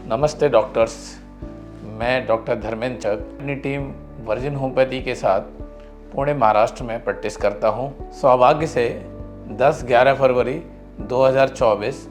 नमस्ते डॉक्टर्स, मैं डॉक्टर धर्मेंद्र चक अपनी टीम वर्जिन होम्योपैथी के साथ पुणे महाराष्ट्र में प्रैक्टिस करता हूँ। सौभाग्य से 10-11 फरवरी 2024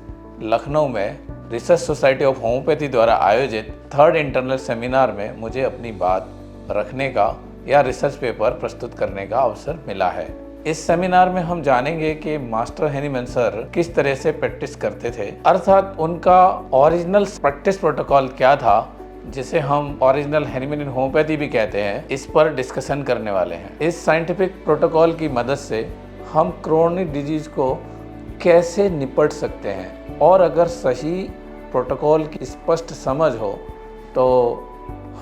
लखनऊ में रिसर्च सोसाइटी ऑफ होम्योपैथी द्वारा आयोजित 3rd इंटरनल सेमिनार में मुझे अपनी बात रखने का या रिसर्च पेपर प्रस्तुत करने का अवसर मिला है। इस सेमिनार में हम जानेंगे कि मास्टर हैनीमैन सर किस तरह से प्रैक्टिस करते थे, अर्थात उनका ओरिजिनल प्रैक्टिस प्रोटोकॉल क्या था, जिसे हम ओरिजिनल हैनीमैन होम्योपैथी भी कहते हैं। इस पर डिस्कशन करने वाले हैं। इस साइंटिफिक प्रोटोकॉल की मदद से हम क्रोनिक डिजीज को कैसे निपट सकते हैं और अगर सही प्रोटोकॉल की स्पष्ट समझ हो तो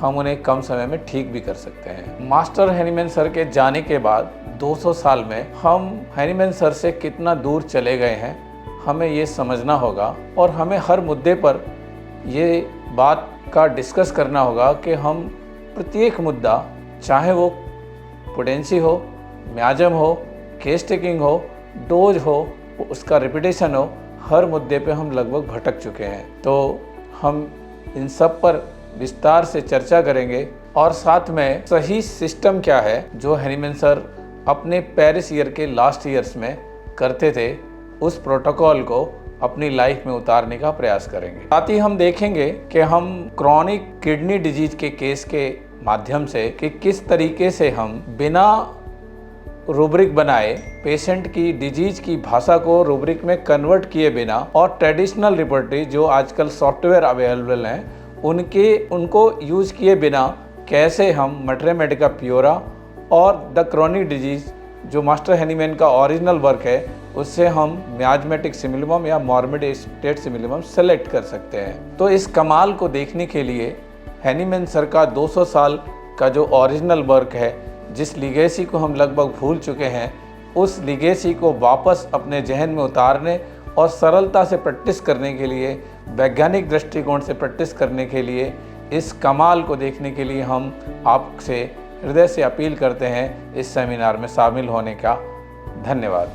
हम उन्हें कम समय में ठीक भी कर सकते हैं। मास्टर हैनीमैन सर के जाने के बाद 200 साल में हम हैनीमैन सर से कितना दूर चले गए हैं, हमें ये समझना होगा और हमें हर मुद्दे पर ये बात का डिस्कस करना होगा कि हम प्रत्येक मुद्दा, चाहे वो पोटेंसी हो, म्याजम हो, केस टेकिंग हो, डोज हो, उसका रिपीटेशन हो, हर मुद्दे पे हम लगभग भटक चुके हैं। तो हम इन सब पर विस्तार से चर्चा करेंगे और साथ में सही सिस्टम क्या है जो हैनीमैन सर अपने पेरिस ईयर के लास्ट ईयर्स में करते थे, उस प्रोटोकॉल को अपनी लाइफ में उतारने का प्रयास करेंगे। साथ ही हम देखेंगे कि हम क्रॉनिक किडनी डिजीज के केस के माध्यम से कि किस तरीके से हम बिना रूब्रिक बनाए पेशेंट की डिजीज की भाषा को रूब्रिक में कन्वर्ट किए बिना और ट्रेडिशनल रिपोर्टरी जो आजकल सॉफ्टवेयर अवेलेबल हैं उनको यूज़ किए बिना कैसे हम मैथमेटिका प्योरा और द क्रोनिक डिजीज जो मास्टर हैनीमैन का ओरिजिनल वर्क है उससे हम मियाज़मेटिक सिमिलिमम या मॉर्बिड स्टेट सिमिलिमम सेलेक्ट कर सकते हैं। तो इस कमाल को देखने के लिए हैनीमैन सर का 200 साल का जो ओरिजिनल वर्क है, जिस लिगेसी को हम लगभग भूल चुके हैं, उस लिगेसी को वापस अपने जहन में उतारने और सरलता से प्रैक्टिस करने के लिए, वैज्ञानिक दृष्टिकोण से प्रैक्टिस करने के लिए, इस कमाल को देखने के लिए हम आपसे हृदय से अपील करते हैं इस सेमिनार में शामिल होने का। धन्यवाद।